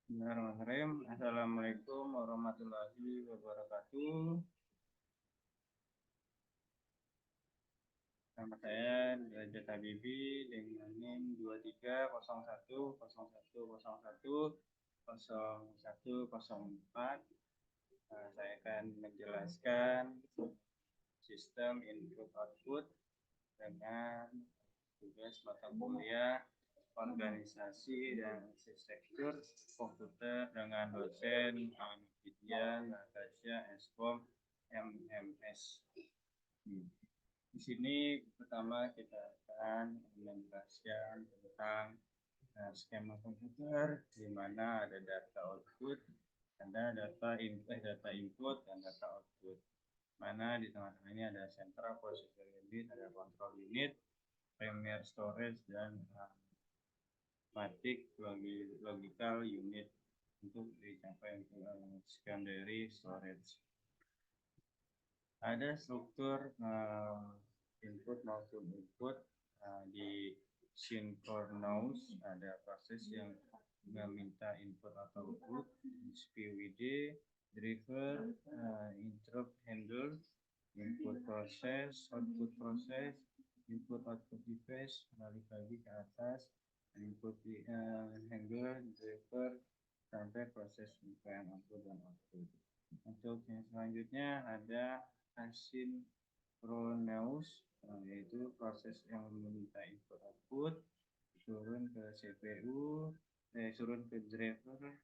Bismillahirrahmanirrahim. Assalamualaikum warahmatullahi wabarakatuh. Nama saya Derajat Habibi dengan NIM 230101010104. Saya akan menjelaskan sistem input output dengan tugas mata kuliah organisasi dan arsitektur komputer dengan dosen Widya Natasha Eskom MMS. Di sini pertama kita akan menjelaskan tentang skema komputer di mana ada data output, ada data input dan data output. Mana di tengah-tengah ini ada central processor unit, ada control unit, primary storage dan logical unit untuk dicapai secondary storage. Ada struktur input maupun output di synchronous, ada proses yang meminta input atau output, SPWD, driver, interrupt handler, input proses, output proses, input output device, balik lagi ke atas, input handler, driver, sampai proses bukan output dan output. Untuk yang selanjutnya ada asynchronous, yaitu proses yang meminta input output turun ke CPU, turun ke driver,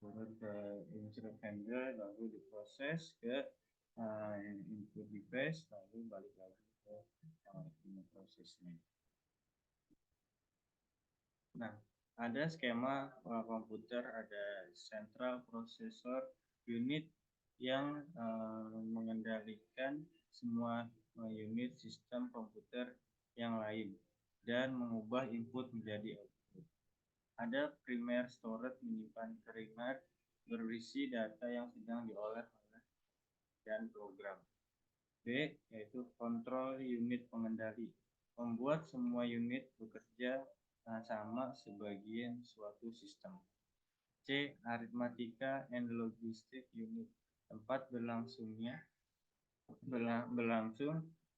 turun ke instrument handler, lalu diproses ke input device, lalu balik lagi ke prosesnya. Nah, ada skema komputer, ada central processor unit yang mengendalikan semua unit sistem komputer yang lain dan mengubah input menjadi output. Ada primary storage menyimpan primer berisi data yang sedang diolah dan program. B yaitu control unit pengendali, membuat semua unit bekerja sama sebagian suatu sistem. C arithmetica and logistic unit, tempat berlangsung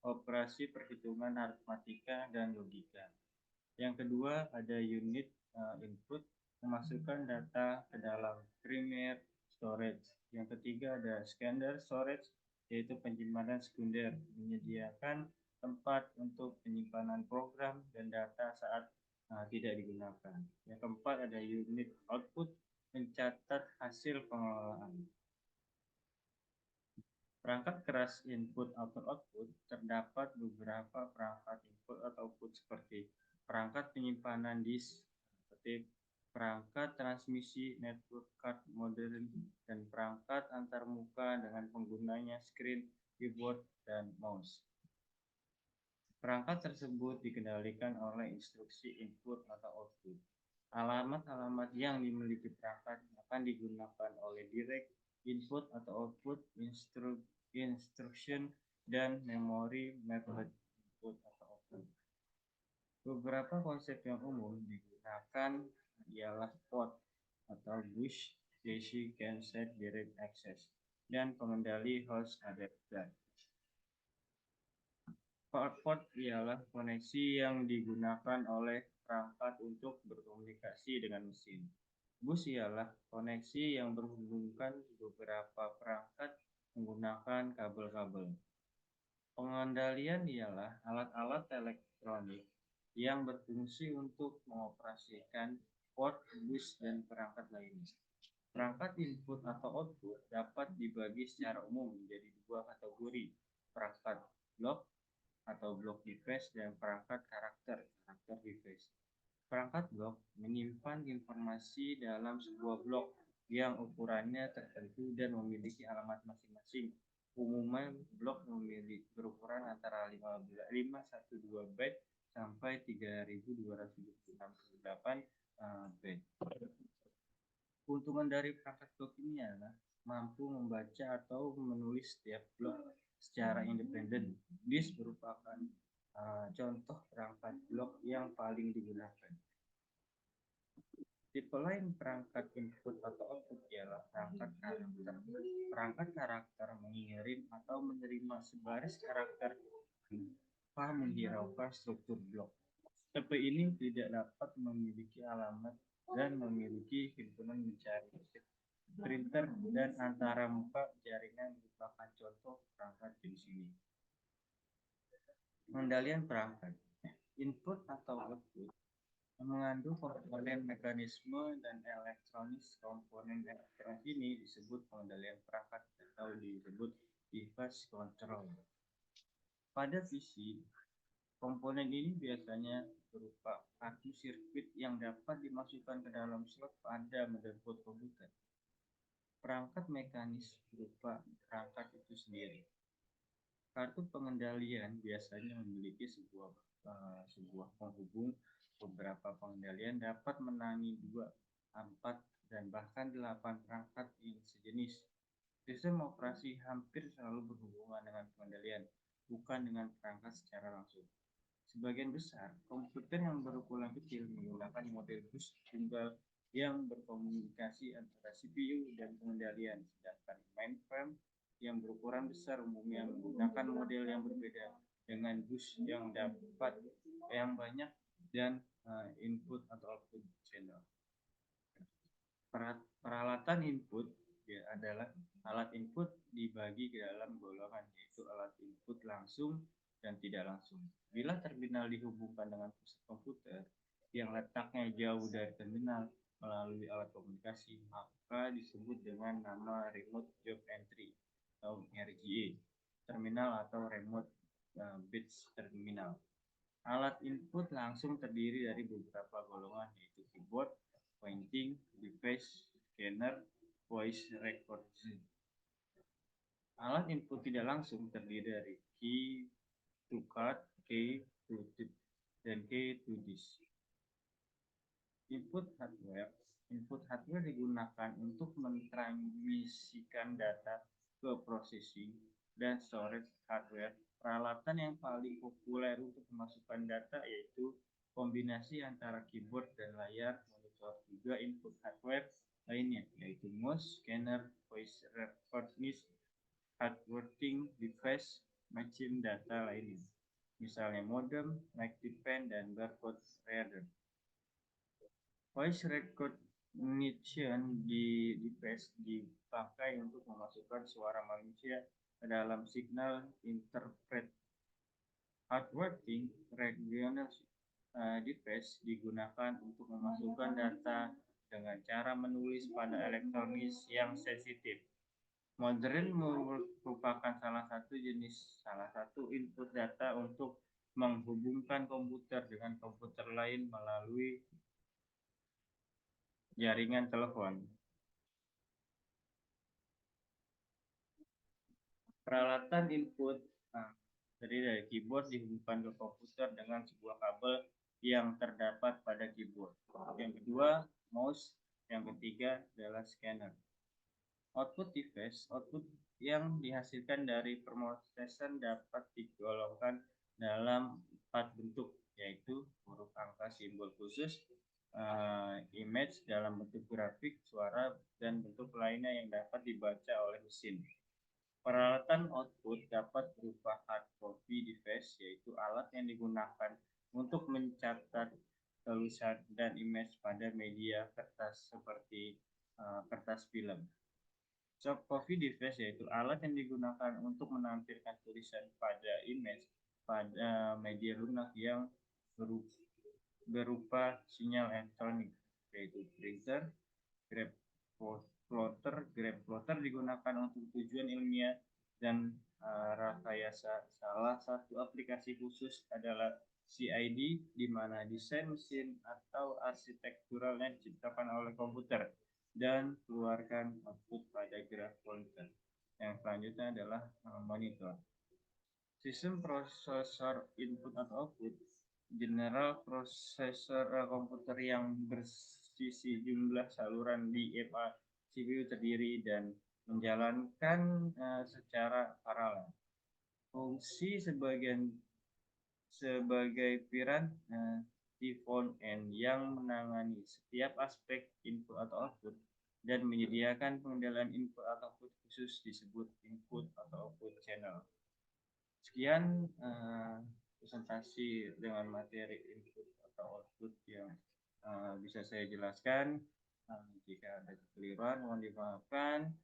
operasi perhitungan aritmatika dan logika. Yang kedua ada unit input, memasukkan data ke dalam primary storage. Yang ketiga ada secondary storage, yaitu penyimpanan sekunder, menyediakan tempat untuk penyimpanan program dan data saat tidak digunakan. Yang keempat ada unit output, mencatat hasil pengelolaan. Perangkat keras input atau output, terdapat beberapa perangkat input atau output seperti perangkat penyimpanan disk, seperti perangkat transmisi network card modern, dan perangkat antarmuka dengan penggunanya screen, keyboard, dan mouse. Perangkat tersebut dikendalikan oleh instruksi input atau output. Alamat-alamat yang dimiliki perangkat akan digunakan oleh direct input atau output, instruction, dan memory method input atau output. Beberapa konsep yang umum digunakan ialah port atau bus, DC cancel direct access, dan pengendali host adapter. Port ialah koneksi yang digunakan oleh perangkat untuk berkomunikasi dengan mesin. Bus ialah koneksi yang menghubungkan beberapa perangkat menggunakan kabel-kabel. Pengendalian ialah alat-alat elektronik yang berfungsi untuk mengoperasikan port, bus, dan perangkat lainnya. Perangkat input atau output dapat dibagi secara umum menjadi dua kategori, perangkat blok atau block device dan perangkat karakter device. Perangkat blok menyimpan informasi dalam sebuah blok yang ukurannya tertentu dan memiliki alamat masing-masing. Umumnya blok berukuran antara 512 byte sampai 3268 byte. Keuntungan dari perangkat blok ini adalah mampu membaca atau menulis setiap blok secara independen. Disk merupakan contoh perangkat blok yang paling digunakan. Tipe lain perangkat input atau output ialah perangkat karakter. Perangkat karakter mengirim atau menerima sebaris karakter tanpa menghiraukan struktur blok. Tipe ini tidak dapat memiliki alamat dan memiliki himpunan mencari printer dan antara muka jaringan merupakan contoh perangkat jenis ini. Pengendalian perangkat input atau output mengandung komponen mekanisme dan elektronis. Komponen elektronis ini disebut pengendalian perangkat atau disebut device control. Pada PC, komponen ini biasanya berupa kartu sirkuit yang dapat dimasukkan ke dalam slot pada motherboard komputer. Perangkat mekanis berupa perangkat itu sendiri. Kartu pengendalian biasanya memiliki sebuah penghubung. Beberapa pengendalian dapat menangani 2, 4, dan bahkan 8 perangkat yang sejenis. Sistem operasi hampir selalu berhubungan dengan pengendalian, bukan dengan perangkat secara langsung. Sebagian besar komputer yang berukuran kecil menggunakan model bus tunggal yang berkomunikasi antara CPU dan pengendalian, sedangkan mainframe yang berukuran besar umumnya menggunakan model yang berbeda dengan bus yang banyak dan input atau output channel. Peralatan input adalah alat input dibagi ke dalam golongan, yaitu alat input langsung dan tidak langsung. Bila terminal dihubungkan dengan pusat komputer yang letaknya jauh dari terminal melalui alat komunikasi, maka disebut dengan nama remote job entry atau RJE terminal atau remote bridge terminal. Alat input langsung terdiri dari beberapa golongan, yaitu keyboard, pointing device, scanner, voice recognition. Alat input tidak langsung terdiri dari key to card, key to chip, dan key to disk. Input hardware digunakan untuk mentransmisikan data ke processing dan storage hardware. Peralatan yang paling populer untuk memasukkan data yaitu kombinasi antara keyboard dan layar monitor. Juga input hardware lainnya yaitu mouse, scanner, voice recognition, hardworking device, machine data lainnya, misalnya modem, mic pen, dan barcode reader. Voice recognition di device dipakai untuk memasukkan suara manusia ke dalam signal interpret. Hardworking regional device digunakan untuk memasukkan data dengan cara menulis pada elektronis yang sensitif. Modern merupakan salah satu input data untuk menghubungkan komputer dengan komputer lain melalui jaringan telepon. Peralatan input terdiri dari keyboard dihubungkan ke komputer dengan sebuah kabel yang terdapat pada keyboard. Yang kedua, mouse. Yang ketiga adalah scanner. Output device, output yang dihasilkan dari permosesan dapat digolongkan dalam 4 bentuk, yaitu huruf angka simbol khusus, image dalam bentuk grafik, suara, dan bentuk lainnya yang dapat dibaca oleh mesin. Peralatan output dapat berupa hard copy device, yaitu alat yang digunakan untuk mencatat tulisan dan image pada media kertas seperti kertas film. Soft copy device yaitu alat yang digunakan untuk menampilkan tulisan pada image pada media lunak yang berupa sinyal elektronik, yaitu printer. Grab plotter digunakan untuk tujuan ilmiah dan rekayasa. Salah satu aplikasi khusus adalah CID, di mana desain mesin atau arsitekturalnya diciptakan oleh komputer dan keluarkan output pada graf pointer. Yang selanjutnya adalah monitor. Sistem prosesor input atau output. General prosesor komputer yang bersisi jumlah saluran di EPA CPU terdiri dan menjalankan secara paralel. Fungsi sebagai piran front-end yang menangani setiap aspek input atau output dan menyediakan pengendalian input atau output khusus disebut input atau output channel. Sekian presentasi dengan materi input atau output yang bisa saya jelaskan. Jika ada kekeliruan mohon dimaafkan.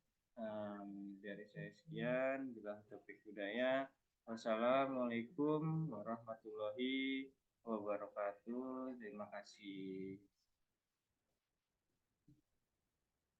Dari saya sekian. Bila topik budaya. Wassalamualaikum warahmatullahi wabarakatuh. Terima kasih.